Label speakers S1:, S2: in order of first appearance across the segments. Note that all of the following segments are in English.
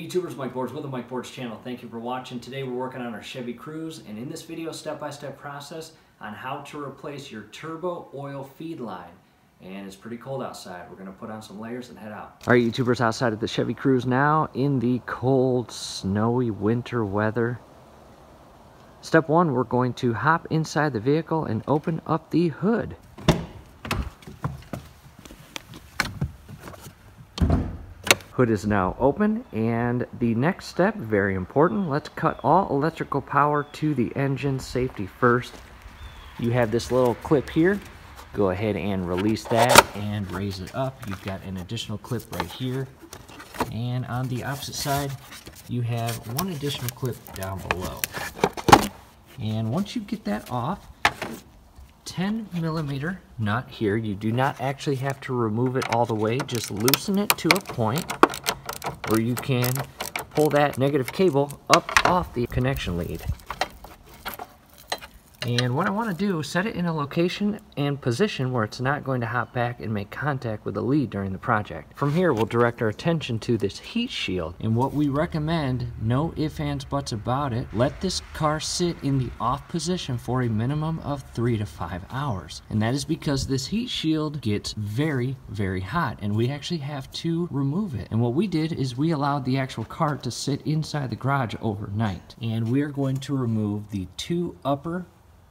S1: YouTubers, Mike Boards with the Mike Boards channel. Thank you for watching. Today we're working on our Chevy Cruze, and in this video, step-by-step process on how to replace your turbo oil feed line. And it's pretty cold outside. We're going to put on some layers and head out. All right, YouTubers, outside of the Chevy Cruze now in the cold, snowy winter weather. Step one, we're going to hop inside the vehicle and open up the hood. Hood is now open, and the next step, very important, let's cut all electrical power to the engine. Safety first. You have this little clip here. Go ahead and release that and raise it up. You've got an additional clip right here. And on the opposite side, you have one additional clip down below. And once you get that off, 10mm nut here. You do not actually have to remove it all the way. Just loosen it to a point where you can pull that negative cable up off the connection lead. And what I want to do is set it in a location and position where it's not going to hop back and make contact with the lead during the project. From here, we'll direct our attention to this heat shield. And what we recommend, no ifs, ands, buts about it, let this car sit in the off position for a minimum of 3 to 5 hours. And that is because this heat shield gets very, very hot, and we actually have to remove it. And what we did is we allowed the actual car to sit inside the garage overnight. And we are going to remove the 2 upper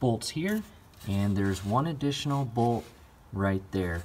S1: bolts here, and there's one additional bolt right there.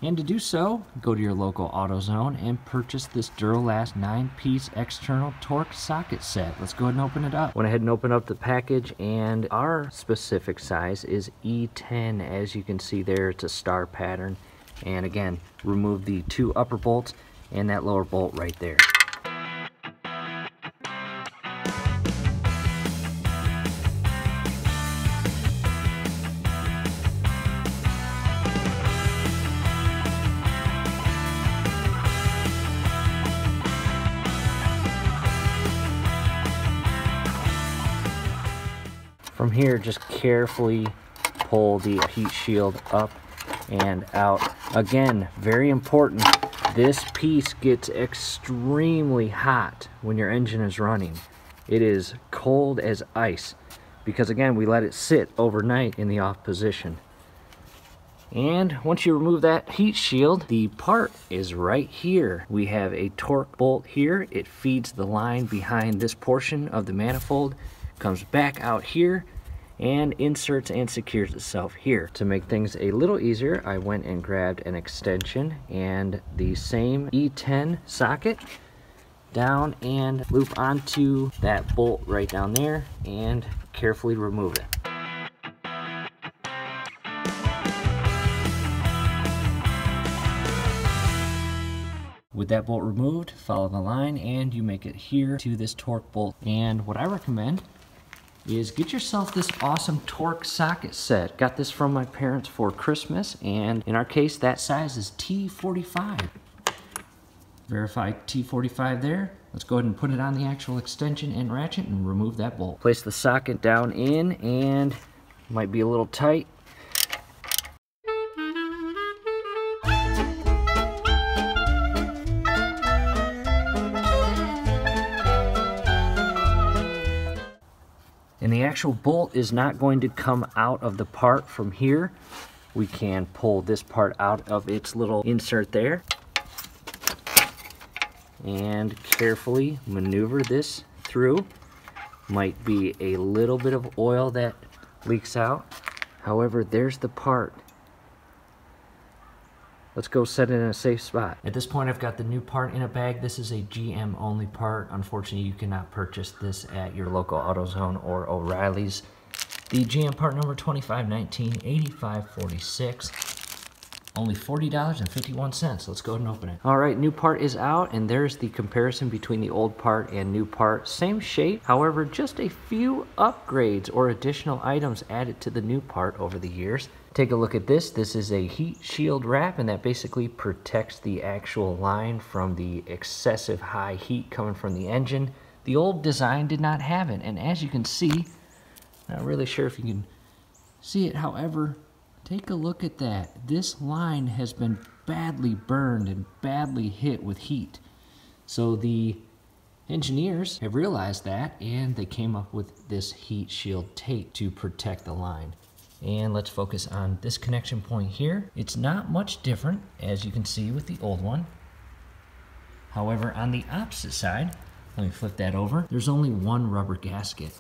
S1: And to do so, go to your local AutoZone and purchase this Duralast 9-piece external torque socket set. Let's go ahead and open it up. Went ahead and open up the package, and our specific size is E10. As you can see there, it's a star pattern. And again, remove the 2 upper bolts and that lower bolt right there. From here, just carefully pull the heat shield up and out. Again, very important, this piece gets extremely hot when your engine is running. It is cold as ice because, again, we let it sit overnight in the off position. And once you remove that heat shield, the part is right here. We have a torque bolt here. It feeds the line behind this portion of the manifold, comes back out here, and inserts and secures itself here. To make things a little easier, I went and grabbed an extension and the same E10 socket down and loop onto that bolt right down there and carefully remove it. With that bolt removed, follow the line and you make it here to this torque bolt. And what I recommend is get yourself this awesome torque socket set. Got this from my parents for Christmas, and in our case, that size is T45. Verify T45 there. Let's go ahead and put it on the actual extension and ratchet and remove that bolt. Place the socket down in, and it might be a little tight. And the actual bolt is not going to come out of the part from here. We can pull this part out of its little insert there and carefully maneuver this through. Might be a little bit of oil that leaks out. However, there's the part. Let's go set it in a safe spot. At this point, I've got the new part in a bag. This is a GM only part. Unfortunately, you cannot purchase this at your local AutoZone or O'Reilly's. The GM part number 2519-8546. Only $40.51. Let's go ahead and open it. All right, new part is out, and there's the comparison between the old part and new part. Same shape, however, just a few upgrades or additional items added to the new part over the years. Take a look at this. This is a heat shield wrap, and that basically protects the actual line from the excessive high heat coming from the engine. The old design did not have it, and as you can see, not really sure if you can see it, however, take a look at that. This line has been badly burned and badly hit with heat. So the Engineers have realized that, and they came up with this heat shield tape to protect the line. And let's focus on this connection point here. It's not much different, as you can see, with the old one. However, on the opposite side, let me flip that over, there's only one rubber gasket.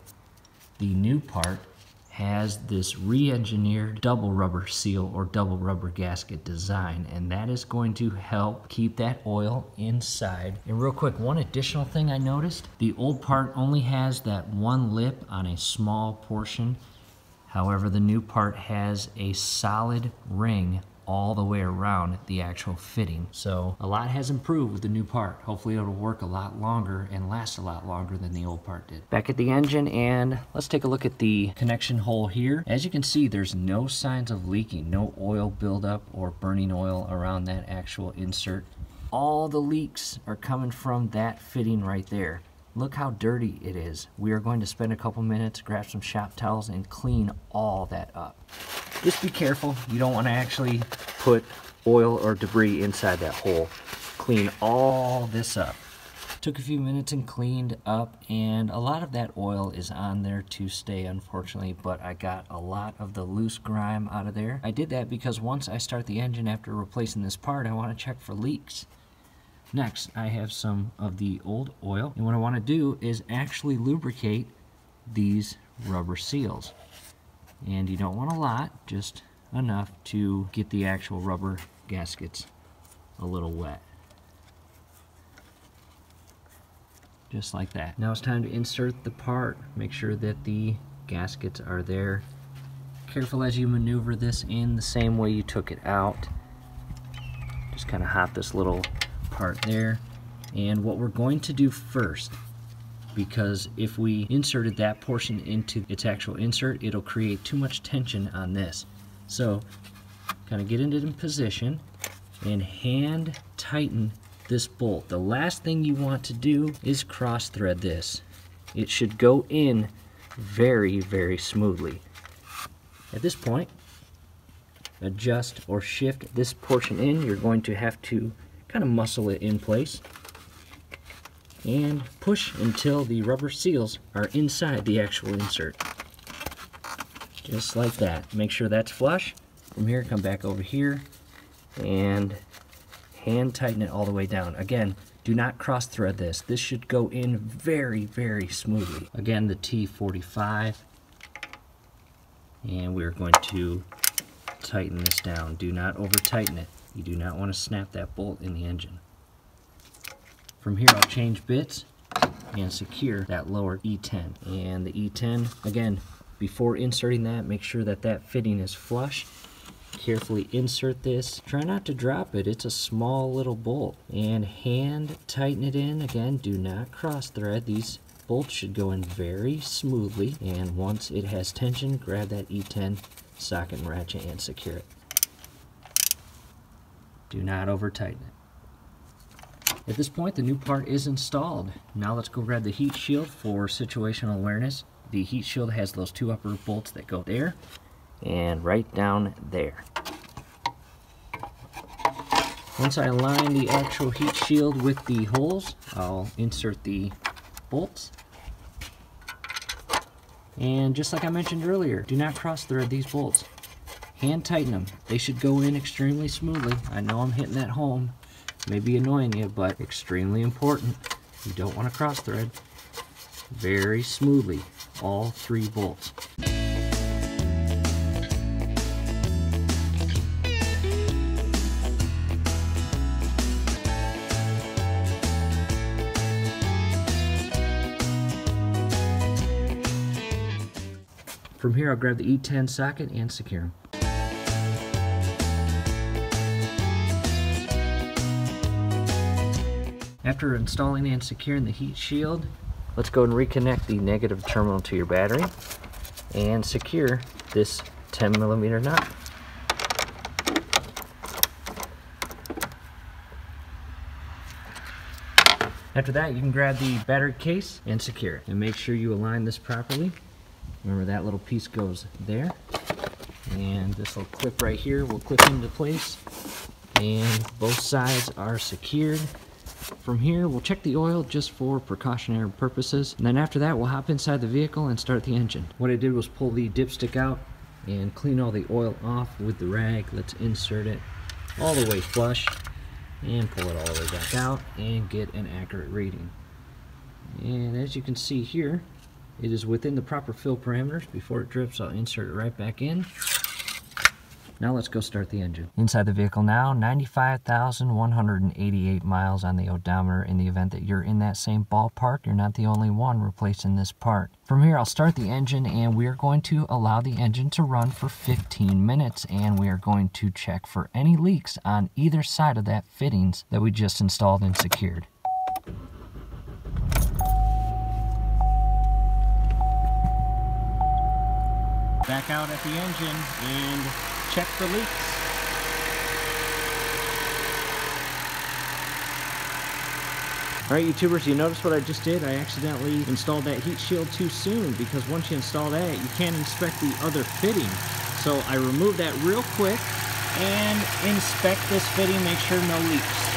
S1: The new part has this re-engineered double rubber seal or double rubber gasket design, and that is going to help keep that oil inside. And real quick, one additional thing I noticed, the old part only has that one lip on a small portion. However, the new part has a solid ring all the way around the actual fitting. So a lot has improved with the new part. Hopefully it'll work a lot longer and last a lot longer than the old part did. Back at the engine, and let's take a look at the connection hole here. As you can see, there's no signs of leaking, no oil buildup or burning oil around that actual insert. All the leaks are coming from that fitting right there. Look how dirty it is. We are going to spend a couple minutes, grab some shop towels, and clean all that up. Just be careful. You don't want to actually put oil or debris inside that hole. Clean all this up. Took a few minutes and cleaned up, and a lot of that oil is on there to stay, unfortunately, but I got a lot of the loose grime out of there. I did that because once I start the engine after replacing this part, I want to check for leaks. Next, I have some of the old oil, and what I want to do is actually lubricate these rubber seals. And you don't want a lot, just enough to get the actual rubber gaskets a little wet. Just like that. Now it's time to insert the part. Make sure that the gaskets are there. Careful as you maneuver this in the same way you took it out. Just kind of hop this little part there. And what we're going to do first, because if we inserted that portion into its actual insert, it'll create too much tension on this. So kind of get it in position and hand tighten this bolt. The last thing you want to do is cross thread this. It should go in very, very smoothly. At this point, adjust or shift this portion in. You're going to have to kind of muscle it in place and push until the rubber seals are inside the actual insert. Just like that. Make sure that's flush. From here, come back over here and hand tighten it all the way down. Again, do not cross thread this. This should go in very, very smoothly. Again, the T45, and we're going to tighten this down. Do not over tighten it. You do not want to snap that bolt in the engine. From here, I'll change bits and secure that lower E10. And the E10, again, before inserting that, make sure that that fitting is flush. Carefully insert this. Try not to drop it. It's a small little bolt. And hand tighten it in. Again, do not cross thread. These bolts should go in very smoothly. And once it has tension, grab that E10 socket and ratchet and secure it. Do not over tighten it. At this point, the new part is installed. Now let's go grab the heat shield for situational awareness. The heat shield has those two upper bolts that go there and right down there. Once I align the actual heat shield with the holes, I'll insert the bolts. And just like I mentioned earlier, do not cross thread these bolts. Hand tighten them. They should go in extremely smoothly. I know I'm hitting that home. May be annoying you, but extremely important. You don't want to cross thread. Very smoothly, all three bolts. From here, I'll grab the E10 socket and secure them. After installing and securing the heat shield, let's go and reconnect the negative terminal to your battery and secure this 10mm nut. After that, you can grab the battery case and secure it. And make sure you align this properly. Remember, that little piece goes there. And this little clip right here will clip into place. And both sides are secured. From here, we'll check the oil just for precautionary purposes, and then after that, we'll hop inside the vehicle and start the engine. What I did was pull the dipstick out and clean all the oil off with the rag. Let's insert it all the way flush and pull it all the way back out and get an accurate reading. And as you can see here, it is within the proper fill parameters. Before it drips, I'll insert it right back in. Now let's go start the engine. Inside the vehicle now, 95,188 miles on the odometer. In the event that you're in that same ballpark, you're not the only one replacing this part. From here, I'll start the engine, and we are going to allow the engine to run for 15 minutes, and we are going to check for any leaks on either side of that fittings that we just installed and secured. Back out at the engine and check for leaks. Alright YouTubers, you notice what I just did? I accidentally installed that heat shield too soon, because once you install that, you can't inspect the other fitting. So I removed that real quick and inspect this fitting, make sure no leaks.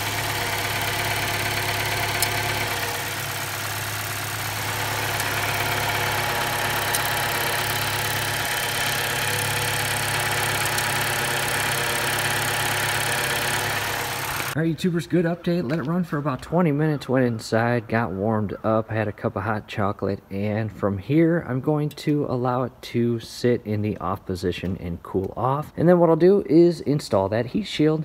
S1: Alright YouTubers, good update. Let it run for about 20 minutes, went inside, got warmed up, had a cup of hot chocolate, and from here I'm going to allow it to sit in the off position and cool off. And then what I'll do is install that heat shield.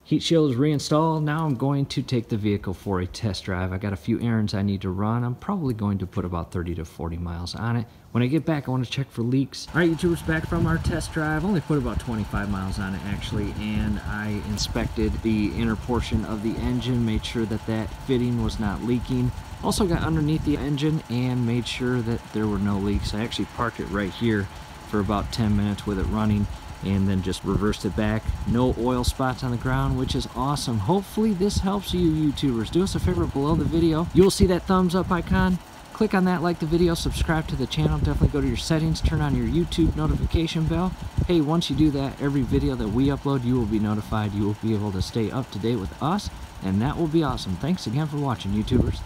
S1: Heat shield is reinstalled. Now I'm going to take the vehicle for a test drive. I got a few errands I need to run. I'm probably going to put about 30 to 40 miles on it. When I get back, I want to check for leaks. All right, YouTubers, back from our test drive. Only put about 25 miles on it, actually, and I inspected the inner portion of the engine, made sure that that fitting was not leaking. Also got underneath the engine and made sure that there were no leaks. I actually parked it right here for about 10 minutes with it running, and then just reversed it back. No oil spots on the ground, which is awesome. Hopefully this helps you YouTubers. Do us a favor below the video. You will see that thumbs up icon. Click on that, like the video, subscribe to the channel. Definitely go to your settings, turn on your YouTube notification bell. Hey, once you do that, every video that we upload, you will be notified. You will be able to stay up to date with us, and that will be awesome. Thanks again for watching, YouTubers.